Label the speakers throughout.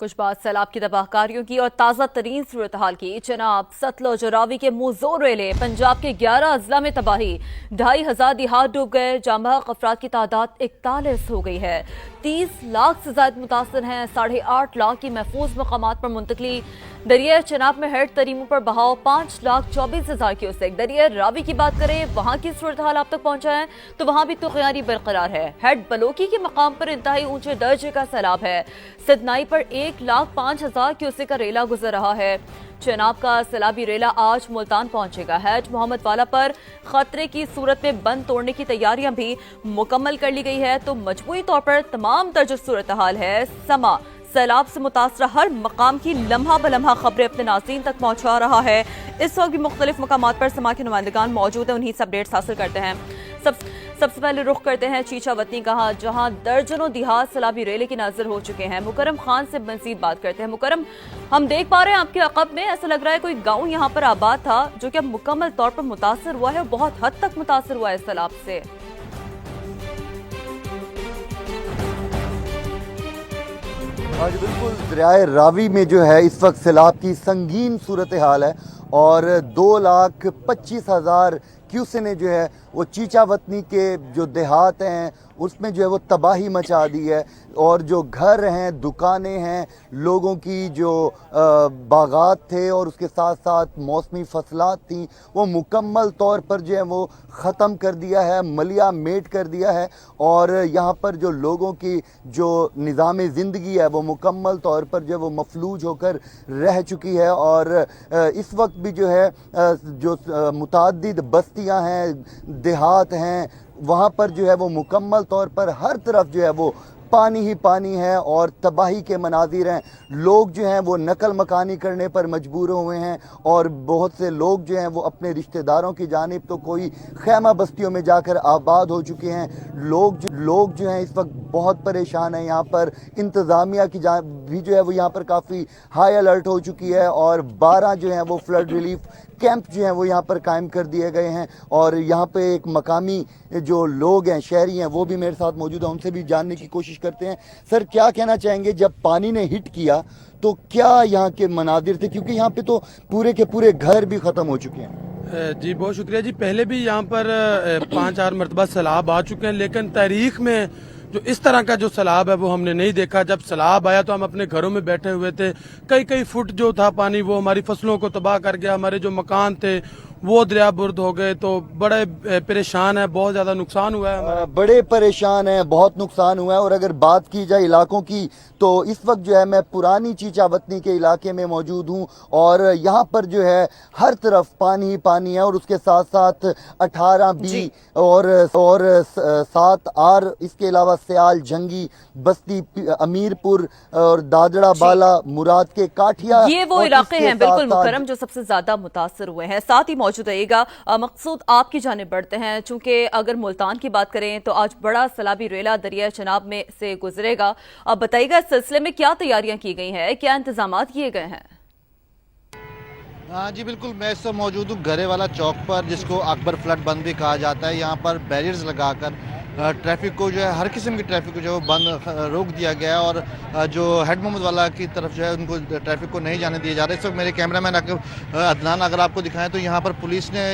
Speaker 1: कुछ बात सैलाब की तबाहकारियों की और ताज़ा तरीन सूरत हाल की। जनाब सतलुज और रावी के मुंह जोर रेले, पंजाब के 11 अजला में तबाही, 2,500 दिहात डूब गए, जामबहक अफराद की तादाद 41 हो गई है। 30 लाख से ज्यादा मुतासर हैं, 8.5 लाख की महफूज मकामात पर मुंतकली। दरिया चनाब में हेड तरीमों पर बहाव 5,24,000 क्यूसेक। दरिया रावी की बात करें, वहां की सूरत हाल आप तक पहुंचा है तो वहां भी तूफ़ानी बरकरार है। हेड बलोकी के मकाम पर इंतहाई ऊंचे दर्जे का सैलाब है। सिदनाई पर 1,05,000 क्यूसेक का रेला गुजर रहा है। चनाब का सैलाबी रेला आज मुल्तान पहुंचेगा। हैज मोहम्मद वाला पर खतरे की सूरत में बंद तोड़ने की तैयारियां भी मुकम्मल कर ली गई है। तो मजबूरी तौर पर तमाम दर्ज सूरत हाल है। समा सैलाब से मुतासरा हर मकाम की लम्हा बलम्हा खबरें अपने नाज़रीन तक पहुंचा रहा है। इस वक्त भी मुख्तलिफ मकामात पर समा के नुमाइंदगान मौजूद हैं, उन्हीं से अपडेट्स हासिल करते हैं। सबसे पहले रुख करते हैं चीचा वतनी कहा, जहां दर्जनों दिहात सैलाबी रेले की नजर हो चुके हैं। मुकरम खान से मजीद बात करते हैं। मुकरम, हम देख पा रहे हैं आपके अक़ब में ऐसा लग रहा है कोई गांव यहां पर आबाद था जो कि अब मुकम्मल तौर पर मुतासर हुआ है, बहुत हद तक मुतासर हुआ है इस सैलाब से।
Speaker 2: आज बिल्कुल दरियाए रावी में जो है इस वक्त सैलाब की संगीन सूरत हाल है और 2,25,000 क्यूसे ने जो है वो चीचा वतनी के जो देहात हैं उसमें जो है वो तबाही मचा दी है। और जो घर हैं, दुकानें हैं, लोगों की जो बागात थे और उसके साथ साथ मौसमी फसलात थी वो मुकम्मल तौर पर जो है वो ख़त्म कर दिया है, मलिया मेट कर दिया है। और यहाँ पर जो लोगों की जो निज़ाम ज़िंदगी है वो मुकम्मल तौर पर जो है वो मफलूज होकर रह चुकी है। और इस वक्त भी जो है जो मुतअद्दिद बस्तियाँ हैं, देहात हैं, वहाँ पर जो है वो मुकम्मल तौर पर हर तरफ जो है वो पानी ही पानी है और तबाही के मनाजिर हैं। लोग जो हैं वो नकल मकानी करने पर मजबूर हुए हैं और बहुत से लोग जो हैं वो अपने रिश्तेदारों की जानिब तो कोई खैमा बस्तियों में जाकर आबाद हो चुके हैं। लोग जो हैं इस वक्त बहुत परेशान हैं। यहाँ पर इंतज़ामिया की भी जो है वो यहाँ पर काफ़ी हाई अलर्ट हो चुकी है और 12 जो हैं वो फ्लड रिलीफ कैंप जो हैं वो यहाँ पर कायम कर दिए गए हैं। और यहाँ पे एक मकामी जो लोग हैं, शहरी हैं, वो भी मेरे साथ मौजूद हैं, उनसे भी जानने की कोशिश करते हैं। सर, क्या कहना चाहेंगे, जब पानी ने हिट किया तो क्या यहाँ के मनादिर थे, क्योंकि यहाँ पे तो पूरे के पूरे घर भी ख़त्म हो चुके हैं?
Speaker 3: जी बहुत शुक्रिया जी। पहले भी यहाँ पर 5-4 मरतबा सैलाब आ चुके हैं, लेकिन तारीख में जो इस तरह का जो सैलाब है वो हमने नहीं देखा। जब सैलाब आया तो हम अपने घरों में बैठे हुए थे, कई फुट जो था पानी वो हमारी फसलों को तबाह कर गया। हमारे जो मकान थे वो दरिया बुर्द हो गए, तो बड़े परेशान है, बहुत ज्यादा नुकसान हुआ है।
Speaker 2: बड़े परेशान है, बहुत नुकसान हुआ है। और अगर बात की जाए इलाकों की तो इस वक्त जो है मैं पुरानी चीचा वतनी के इलाके में मौजूद हूँ और यहाँ पर जो है हर तरफ पानी ही पानी है। और उसके साथ साथ 18B और 7R, इसके अलावा सयाल, जंगी, बस्ती, अमीरपुर और दादड़ा बाला, मुराद के काठिया,
Speaker 1: ये वो इलाके हैं बिल्कुल मुकरम जो सबसे ज्यादा मुतासर हुए हैं। साथ ही मौजूद रहेगा मकसूद, आपकी जानिब बढ़ते हैं। चूंकि अगर मुल्तान की बात करें तो आज बड़ा सैलाबी रेला दरिया चनाब में से गुजरेगा। अब बताइएगा इस सिलसिले में क्या तैयारियां की गई हैं, क्या इंतजाम किए गए हैं?
Speaker 4: हाँ जी बिल्कुल, मैं इस समय मौजूद हूँ घरे वाला चौक पर, जिसको अकबर फ्लड बंद भी कहा जाता है। यहाँ पर बैरियर्स लगाकर ट्रैफिक को जो है, हर किस्म की ट्रैफिक को जो है बंद रोक दिया गया है। और जो हेड मोहम्मद वाला की तरफ जो है उनको ट्रैफिक को नहीं जाने दिया जा रहा है। इस वक्त मेरे कैमरामैन अदनान अगर आपको दिखाएं तो यहाँ पर पुलिस ने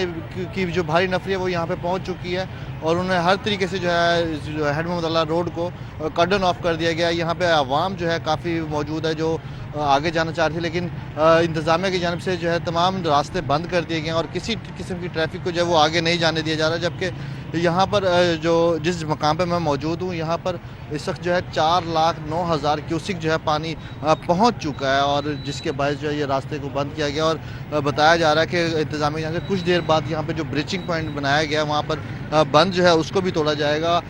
Speaker 4: की जो भारी नफरी है वो यहाँ पे पहुँच चुकी है और उन्हें हर तरीके से जो है हेड मोहम्मद वाला रोड को कर्डन ऑफ कर दिया गया। यहाँ पे आवाम जो है काफ़ी मौजूद है जो आगे जाना चाह रही थी, लेकिन इंतज़ामिया की जानिब से जो है तमाम रास्ते बंद कर दिए गए हैं और किसी किस्म की ट्रैफिक को जो है वो आगे नहीं जाने दिया जा रहा। जबकि यहाँ पर जो जिस मकाम पर मैं मौजूद हूँ यहाँ पर इस वक्त जो है 4,09,000 क्यूसिक जो है पानी पहुँच चुका है और जिसके बायस जो है ये रास्ते को बंद किया गया। और बताया जा रहा है कि इंतज़ामिया की कुछ देर बाद यहाँ पर जो ब्रीचिंग पॉइंट बनाया गया वहाँ पर बंद जो है उसको भी तोड़ा जाएगा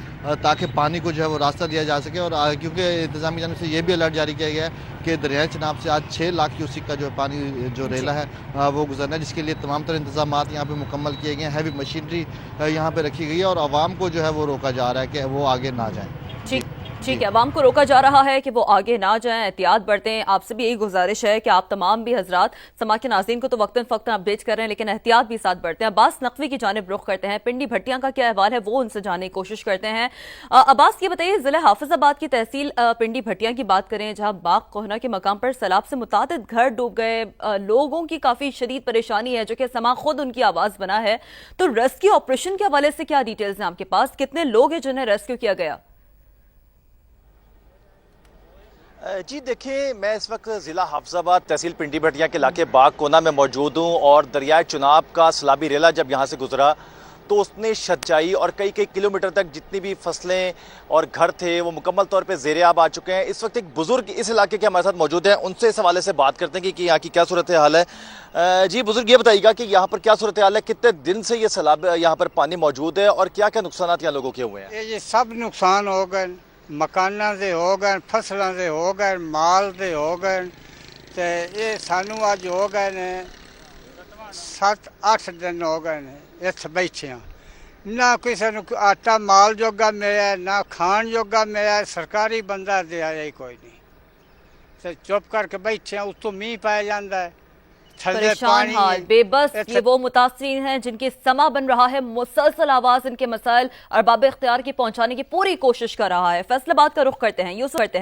Speaker 4: ताकि पानी को जो है वो रास्ता दिया जा सके। और क्योंकि इंतज़ाम की जानिब से ये भी अलर्ट जारी किया गया है कि दरिया चनाब से आज 6 लाख क्यूसिक का जो पानी जो रेला है वो गुजरना है, जिसके लिए तमाम तरह इंतजाम यहाँ पे मुकम्मल किए गए हैं। हैवी मशीनरी यहाँ पे रखी गई है और आवाम को जो है वो रोका जा रहा है कि वो आगे ना जाए।
Speaker 1: ठीक है, अवाम को रोका जा रहा है कि वो आगे ना जाएं, एहतियात बरतें। आपसे भी यही गुजारिश है कि आप तमाम भी हजरात समा के नाज़रीन को तो वक्तन फ़क्तन अपडेट कर रहे हैं, लेकिन एहतियात भी साथ बरतें। अब्बास नकवी की जानिब रुख करते हैं, पिंडी भट्टियां का क्या अहवाल है वो उनसे जानने की कोशिश करते हैं। अब्बास, ये बताइए, ज़िला हाफिजाबाद की तहसील पिंडी भट्टियां की बात करें, जहां बाग कोहना के मकाम पर सैलाब से मुतादिद घर डूब गए, लोगों की काफ़ी शदीद परेशानी है, जो कि समा खुद उनकी आवाज़ बना है। तो रेस्क्यू ऑपरेशन के हवाले से क्या डिटेल्स हैं आपके पास? कितने लोग हैं जिन्हें रेस्क्यू किया गया?
Speaker 5: जी देखिए, मैं इस वक्त ज़िला हाफिजाबाद तहसील पिंडी भटिया के इलाके बाग कोना में मौजूद हूँ और दरियाए चुनाब का सैलाबी रेला जब यहाँ से गुजरा तो उसने छज्जाई और कई कई किलोमीटर तक जितनी भी फसलें और घर थे वो मुकम्मल तौर पे ज़ेरे आब आ चुके हैं। इस वक्त एक बुज़ुर्ग इस इलाके के हमारे साथ मौजूद हैं, उनसे इस हवाले से बात करते हैं कि यहाँ की क्या सूरत हाल है। जी बुज़ुर्ग, ये बताइएगा कि यहाँ पर क्या सूरत हाल है, कितने दिन से ये सैलाब यहाँ पर पानी मौजूद है और क्या क्या नुकसान यहाँ लोगों के हुए हैं?
Speaker 6: ये सब नुकसान हो गए, मकाना दे हो गए, फसलों दे हो गए, माल दे हो गए। तो ये सानू अज हो गए ने 7-8 दिन हो गए ने इस बैठे ना किसी ने आटा माल जोगा मिले ना खान जोगा मिले। सरकारी बंदा दे आया कोई नहीं, तो चुप करके बैठे। उतो मीह पाया जाता है,
Speaker 1: परेशान हाल, बेबस ये वो मुतासरीन हैं जिनकी समा बन रहा है, मुसलसल आवाज इनके मसाइल अरबाब इख्तियार की पहुंचाने की पूरी कोशिश कर रहा है। फैसलाबाद का रुख करते हैं,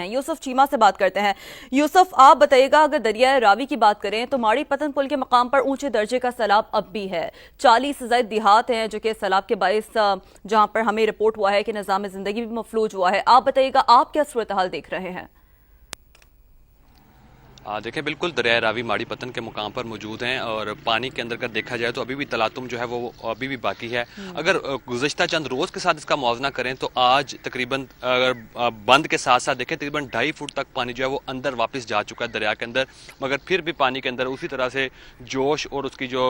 Speaker 1: यूसुफ चीमा से बात करते हैं। यूसुफ, आप बताइएगा, अगर दरियाए रावी की बात करें तो माड़ी पतन पुल के मकाम पर ऊंचे दर्जे का सैलाब अब भी है। 40 से ज्यादा देहात हैं जो कि सैलाब के बायस, जहां पर हमें रिपोर्ट हुआ है कि निजाम जिंदगी भी मफलूज हुआ है। आप बताइएगा, आप क्या सूरत हाल देख रहे हैं?
Speaker 7: देखें, बिल्कुल दरिया रावी माड़ी पतन के मुकाम पर मौजूद हैं और पानी के अंदर का देखा जाए तो अभी भी तलातुम जो है वो अभी भी बाकी है। अगर गुज़श्ता चंद रोज़ के साथ इसका मुआवजा करें तो आज तकरीबन अगर बंद के साथ साथ देखें तकरीबन 2.5 फुट तक पानी जो है वो अंदर वापस जा चुका है दरिया के अंदर, मगर फिर भी पानी के अंदर उसी तरह से जोश और उसकी जो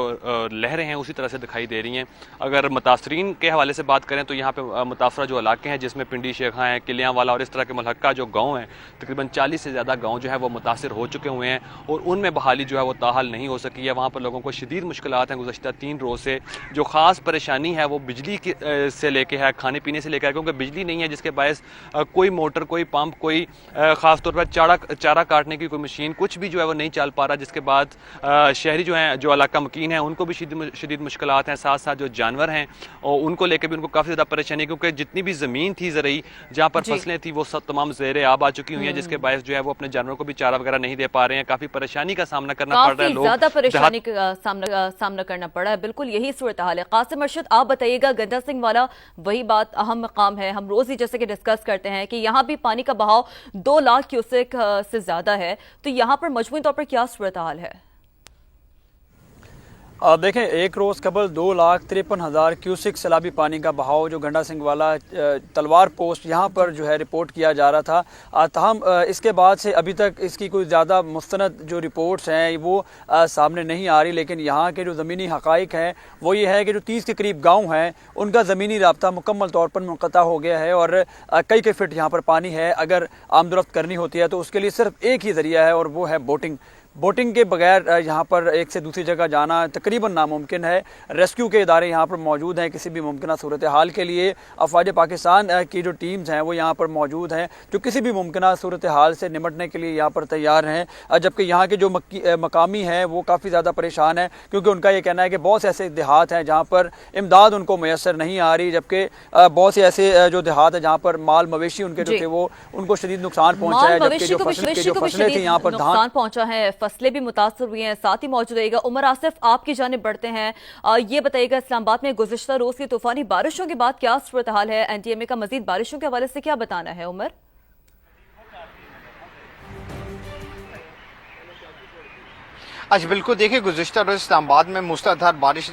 Speaker 7: लहरें हैं उसी तरह से दिखाई दे रही हैं। अगर मुतासरीन के हवाले से बात करें तो यहाँ पर मुतासरा जो इलाके हैं जिसमें पिंडी शेखा हैं, किलियाँ वाला और इस तरह के मुलहक्का जो गाँव हैं, तकरीबन 40 से ज़्यादा गाँव जो है वो मुतासर हो चुके हुए हैं और उनमें बहाली जो है वो ताहाल नहीं हो सकी है। वहाँ पर लोगों को शदीद मुश्किलात हैं गुज़श्ता 3 रोज़ से। जो ख़ास परेशानी है वो बिजली की से लेके है, खाने पीने से लेकर, क्योंकि बिजली नहीं है जिसके बायस कोई मोटर, कोई पंप, कोई ख़ास तौर पर चारा काटने की कोई मशीन, कुछ भी जो है वो नहीं चल पा रहा, जिसके बाद शहरी जो हैं, जो इलाका मकीन हैं, उनको भी शदीद मुश्किलात हैं। साथ साथ जो जानवर हैं और उनको लेकर भी उनको काफ़ी ज़्यादा परेशानी है, क्योंकि जितनी भी ज़मीन थी ज़रई जहाँ पर फसलें थी वो सब तमाम ज़ेरे आब आ चुकी हुई हैं, जिसके बायस जो है वो अपने जानवरों को भी चारा वगैरह नहीं दे पा रहे हैं। काफ़ी परेशानी का सामना करना पड़ रहा है,
Speaker 1: ज्यादा परेशानी का सामना करना पड़ा है। बिल्कुल यही सूरत हाल है। कासिम अरशद, आप बताइएगा, गंदा सिंह वाला वही बात अहम मकाम है, हम रोज ही जैसे कि डिस्कस करते हैं कि यहाँ भी पानी का बहाव 2 लाख क्यूसेक से ज्यादा है, तो यहाँ पर मजमूई तौर पर क्या सूरत हाल है?
Speaker 8: देखें, एक रोज़ कबल 2,53,000 क्यूसिक सैलाबी पानी का बहाव जो गंडा सिंह वाला तलवार पोस्ट यहाँ पर जो है रिपोर्ट किया जा रहा था। तहम इसके बाद से अभी तक इसकी कोई ज़्यादा मुस्तनद जो रिपोर्ट्स हैं वो सामने नहीं आ रही, लेकिन यहाँ के जो ज़मीनी हक़ाइक़ हैं वो ये है कि जो 30 के करीब गाँव हैं उनका ज़मीनी राब्ता मुकम्मल तौर पर मुनक़ता हो गया है और कई फिट यहाँ पर पानी है। अगर आमदरफ्त करनी होती है तो उसके लिए सिर्फ एक ही ज़रिया है और वो है बोटिंग के बगैर यहाँ पर एक से दूसरी जगह जाना तकरीबन नामुमकिन है। रेस्क्यू के इदारे यहाँ पर मौजूद हैं किसी भी मुमकिन सूरत हाल के लिए। अफवाज पाकिस्तान की जो टीम्स हैं वो यहाँ पर मौजूद हैं जो किसी भी मुमकिन सूरत हाल से निमटने के लिए यहाँ पर तैयार हैं, जबकि यहाँ के जो मकामी हैं वो काफ़ी ज़्यादा परेशान हैं, क्योंकि उनका ये कहना है कि बहुत से ऐसे देहात हैं जहाँ पर इमदाद उनको मैसर नहीं आ रही, जबकि बहुत से ऐसे जो देहात है जहाँ पर माल मवेशी उनके जो थे वो उनको शदीद नुकसान पहुँचा है, जबकि जो फसलें थी यहाँ पर धान
Speaker 1: पहुँचा है, फसलें भी मुतासर हुई हैं। साथ ही मौजूद रहेगा उमर आसिफ, आपकी जानिब बढ़ते हैं। ये बताइएगा, इस्लामाबाद में गुज़िश्ता रोज की तूफानी बारिशों के बाद क्या सूरत हाल है? एनटीएमए का मजीद बारिशों के हवाले से क्या बताना है उमर?
Speaker 9: अच्छा, बिल्कुल देखिए, गुज़िश्ता रोज़ इस्लामाबाद में मूसलाधार बारिश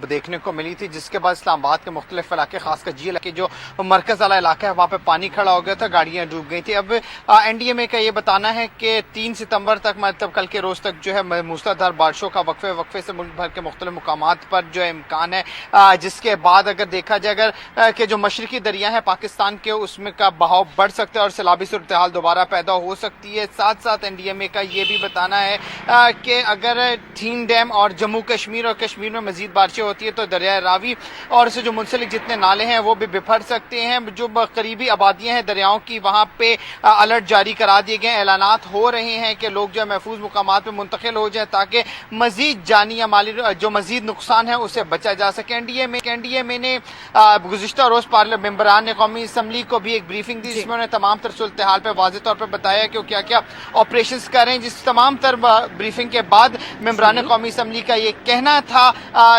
Speaker 9: देखने को मिली थी, जिसके बाद इस्लामाबाद के मुख्तलिफ इलाके, खासकर जी इलाके जो मरकज़ वाला इलाका है वहाँ पे पानी खड़ा हो गया था, गाड़ियाँ डूब गई थी। अब एनडीएमए का ये बताना है कि 3 सितंबर तक, मतलब कल के रोज़ तक जो है मूसलाधार बारिशों का वक्फे से मुल्क भर के मुख्तलिफ मुकामात पर जो है इम्कान है, जिसके बाद अगर देखा जाए अगर कि जो मशरकी दरिया है पाकिस्तान के उसमें का बहाव बढ़ सकता है और सैलाबी सूरत हाल दोबारा पैदा हो सकती है। साथ साथ एनडीएमए का ये भी बताना है कि अगर थीन डैम और जम्मू कश्मीर और कश्मीर में मजीद बारिशें होती है तो दरिया रावी और इससे जो मुंसलिक जितने नाले हैं वो भी बिफर सकते हैं। जो करीबी आबादियां हैं दरियाओं की वहां पे अलर्ट जारी करा दिए गए, ऐलानात हो रहे हैं कि लोग जो है महफूज मुकामात पे मुंतकिल हो जाए ताकि मजीद जानी या माली जो मजीद नुकसान है उससे बचा जा सके। एनडीएमए ने गुज़िश्ता रोज मेंबरान कौमी असम्बली को भी एक ब्रीफिंग दी जिसमें उन्होंने तमाम तर सूरत हाल पर वाज़ेह तौर पर बताया कि वो क्या क्या ऑपरेशन कर रहे हैं। जिस तमाम तर ब्रीफिंग के बाद मेंबरान कौमी असम्बली का ये कहना था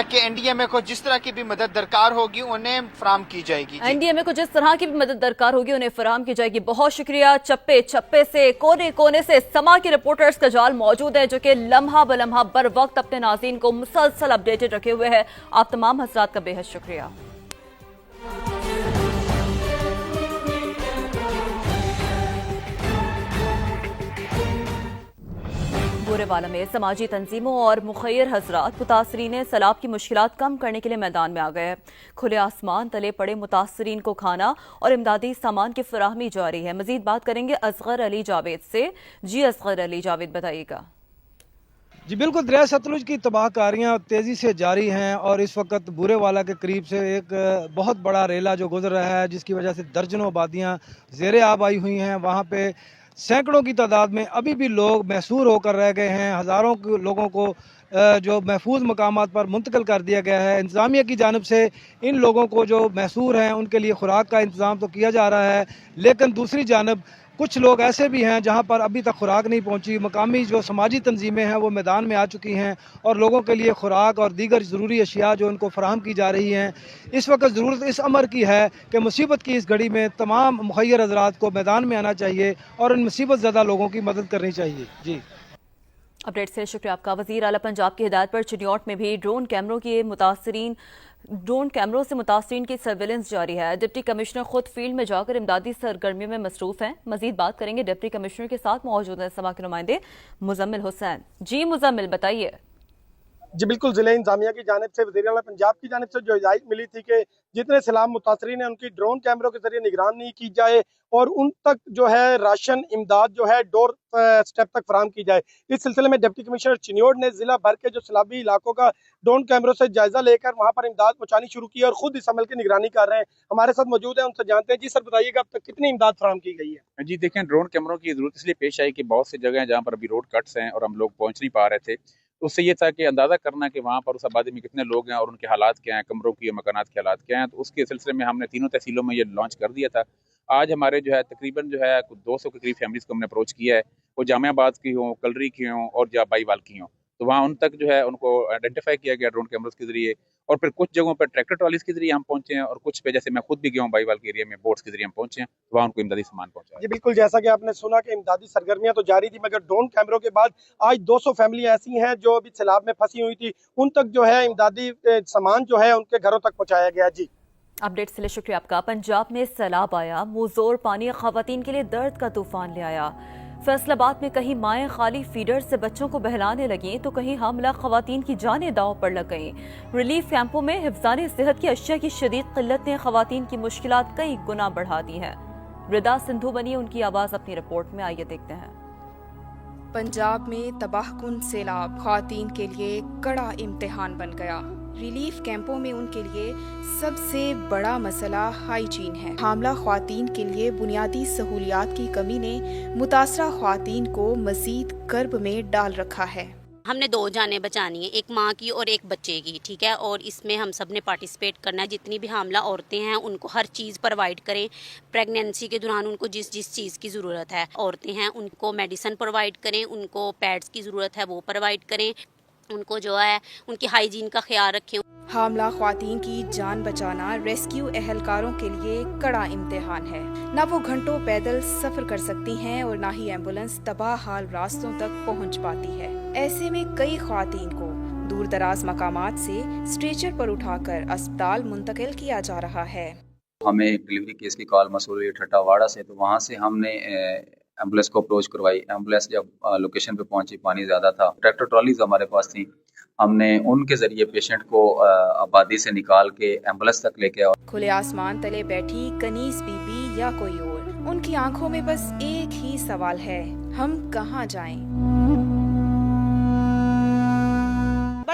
Speaker 9: कि एनडीएमए को जिस तरह की भी मदद दरकार होगी उन्हें फराहम की जाएगी।
Speaker 1: एनडीएमए को जिस तरह की भी मदद दरकार होगी उन्हें फराहम की जाएगी। बहुत शुक्रिया। चप्पे चप्पे से, कोने कोने से समा के रिपोर्टर्स का जाल मौजूद है जो कि लम्हा ब लम्हा बर वक्त अपने नाज़रीन को मुसलसल अपडेटेड रखे हुए है। आप तमाम हज़रात का बेहद शुक्रिया। बुरेवाला में समाजी तंजीमों और मुखैर हजरात मुतासरीन सैलाब की मुश्किलात कम करने के लिए मैदान में आ गए। खुले आसमान तले पड़े मुतासरीन को खाना और इमदादी सामान की फराहमी जारी है। मजीद बात करेंगे असगर अली जावेद से। जी असगर अली जावेद, बताइएगा।
Speaker 10: जी बिल्कुल, दरिया सतलुज की तबाहकारियाँ तेज़ी से जारी हैं और इस वक्त बुरेवाला के करीब से एक बहुत बड़ा रेला जो गुजर रहा है जिसकी वजह से दर्जनों आबादियाँ ज़ेरे आब आई हुई हैं। वहाँ पे सैकड़ों की तादाद में अभी भी लोग महसूर होकर रह गए हैं। हज़ारों लोगों को जो महफूज मकामात पर मुंतकिल कर दिया गया है। इंतज़ामिया की जानिब से इन लोगों को जो महसूर हैं उनके लिए खुराक का इंतज़ाम तो किया जा रहा है, लेकिन दूसरी जानिब कुछ लोग ऐसे भी हैं जहां पर अभी तक खुराक नहीं पहुंची। मकामी जो समाजी तंजीमें हैं वो मैदान में आ चुकी हैं और लोगों के लिए खुराक और दीगर ज़रूरी अशिया जो उनको फराहम की जा रही हैं। इस वक्त ज़रूरत इस अमर की है कि मुसीबत की इस घड़ी में तमाम मुखैर हज़रात को मैदान में आना चाहिए और इन मुसीबत ज़्यादा लोगों की मदद करनी चाहिए। जी,
Speaker 1: अपडेट से शुक्रिया आपका। वज़ीर आला पंजाब की हिदायत पर चिन्योट में भी ड्रोन कैमरों से मुतासरीन की सर्विलेंस जारी है। डिप्टी कमिश्नर खुद फील्ड में जाकर इमदादी सरगर्मियों में मसरूफ हैं। मजीद बात करेंगे डिप्टी कमिश्नर के साथ मौजूद हैं समा के नुमाइंदे मुजम्मिल हुसैन। जी मुजम्मिल, बताइए।
Speaker 11: जी बिल्कुल, ज़िले इंतजामिया की जानिब से वज़ीर आला पंजाब की जानिब से जो हिदायत मिली थी कि जितने सैलाब मुतासरीन हैं उनकी ड्रोन कैमरों के जरिए निगरानी की जाए और उन तक जो है राशन इमदाद जो है डोर स्टेप तक फराहम की जाए। इस सिलसिले में डिप्टी कमिश्नर चिन्योट ने जिला भर के जो सैलाबी इलाकों का ड्रोन कैमरों से जायजा लेकर वहाँ पर इमदाद पहुँचानी शुरू की और खुद इस अमल की निगरानी कर रहे हैं। हमारे साथ मौजूद है, उनसे जानते हैं। जी सर, बताइएगा अब तक कितनी इमदाद फराहम की गई है?
Speaker 12: जी देखें, ड्रोन कैमरों की जरूरत इसलिए पेश आई कि बहुत सी जगह हैं जहाँ पर अभी रोड कट्स हैं और हम लोग पहुँच नहीं पा रहे थे। तो उससे ये था कि अंदाज़ा करना कि वहाँ पर उस आबादी में कितने लोग हैं और उनके हालात क्या हैं, कमरों की मकानात के हालात क्या हैं। तो उसके सिलसिले में हमने तीनों तहसीलों में ये लॉन्च कर दिया था। आज हमारे जो है तकरीबन जो है 200 के करीब फैमिलीज़ को हमने अप्रोच किया है, वो जामियाबाद की हों, कलरी की हों और या बाईवाल की हों। तो वहाँ उन तक जो है उनको आइडेंटिफाई किया गया ड्रोन कैमरों के जरिए और फिर कुछ जगहों पर ट्रैक्टर ट्रॉलीज के जरिए हम पहुंचे हैं और कुछ पे जैसे मैं खुद भी गया हूँ बाईवाल के एरिया में, बोट्स के जरिए हम पहुंचे हैं, तो वहाँ उनको इमदादी सामान पहुंचा।
Speaker 11: जी बिल्कुल, जैसा कि आपने सुना कि इमदादी सरगर्मियां तो जारी थी मगर ड्रोन कैमरों के बाद आज 200 फैमिली ऐसी हैं जो अभी सैलाब में फंसी हुई थी, उन तक जो है इमदादी सामान जो है उनके घरों तक पहुँचाया गया। जी,
Speaker 1: अपडेट के लिए शुक्रिया आपका। पंजाब में सैलाब आया, मुंहजोर पानी खवातीन के लिए दर्द का तूफान ले आया। फैसलाबाद में कहीं माएँ खाली फीडर से बच्चों को बहलाने लगी तो कहीं हामला खवातीन की जानें दांव पर लग गईं। रिलीफ कैंपों में हिफ्ज़ाने सेहत की अशिया की शदीद किल्लत ने खवातीन की मुश्किलात कई गुना बढ़ा दी हैं। रिदा सिंधु बनी उनकी आवाज़ अपनी रिपोर्ट में, आइए देखते हैं।
Speaker 13: पंजाब में तबाहकुन सैलाब खवातीन के लिए कड़ा इम्तिहान बन गया। रिलीफ कैंपों में उनके लिए सबसे बड़ा मसला हाइजीन है। हामला ख्वातीन के लिए बुनियादी सहूलियात की कमी ने मुतासरा ख्वातीन को मजीद कर्ब में डाल रखा है।
Speaker 14: हमने 2 जानें बचानी है, एक माँ की और एक बच्चे की, ठीक है। और इसमें हम सब ने पार्टिसिपेट करना है। जितनी भी हामला औरतें हैं उनको हर चीज़ प्रोवाइड करें। प्रेगनेंसी के दौरान उनको जिस चीज़ की ज़रूरत है, औरतें हैं उनको मेडिसिन प्रोवाइड करें, उनको पैड्स की ज़रूरत है वो प्रोवाइड करें, उनको जो है उनकी हाइजीन का ख्याल रखें।
Speaker 13: हामला ख्वातीन की जान बचाना रेस्क्यू एहलकारों के लिए कड़ा इम्तिहान है। न वो घंटों पैदल सफर कर सकती हैं और न ही एम्बुलेंस तबाह हाल रास्तों तक पहुंच पाती है। ऐसे में कई ख्वातीन को दूर दराज मकामात से स्ट्रेचर पर उठाकर अस्पताल मुंतकिल किया जा रहा है।
Speaker 15: हमें एक डिलीवरी केस की कॉल मसूल हुई ठट्टावाड़ा से, तो वहाँ से हमने एम्बुलेंस को अप्रोच करवाई। एम्बुलेंस जब लोकेशन पे पहुंची, पानी ज़्यादा था, ट्रैक्टर ट्रॉलीज हमारे पास थी, हमने उनके जरिए पेशेंट को आबादी से निकाल के एम्बुलेंस तक लेके आए।
Speaker 13: खुले आसमान तले बैठी कनीस बीबी या कोई और, उनकी आंखों में बस एक ही सवाल है, हम कहाँ जाएं?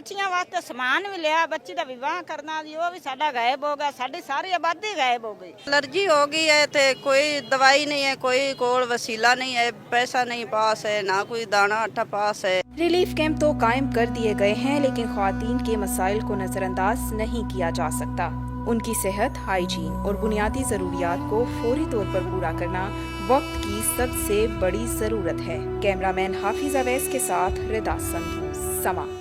Speaker 16: ਬੱਚੀਆਂ ਵਾਸਤੇ ਸਮਾਨ ਵੀ ਲਿਆ, ਬੱਚੀ ਦਾ ਵਿਆਹ ਕਰਨਾ ਜੀ ਉਹ ਵੀ ਸਾਡਾ ਗਾਇਬ ਹੋ ਗਿਆ, ਸਾਡੀ ਸਾਰੀ ਆਬਾਦੀ ਗਾਇਬ ਹੋ गई।
Speaker 17: एलर्जी हो गई है तो कोई दवाई नहीं है, कोई कोल वसीला नहीं है, पैसा नहीं पास है, ना कोई दाना आटा पास है।
Speaker 13: रिलीफ कैंप तो कायम कर दिए गए हैं, लेकिन ख्वातीन के मसाइल को नजरअंदाज नहीं किया जा सकता। उनकी सेहत, हाइजीन और बुनियादी जरूरियात को फौरी तौर पर पूरा करना वक्त की सबसे बड़ी जरूरत है। कैमरामैन हाफिज अवैस के साथ रिदा संधू, समा।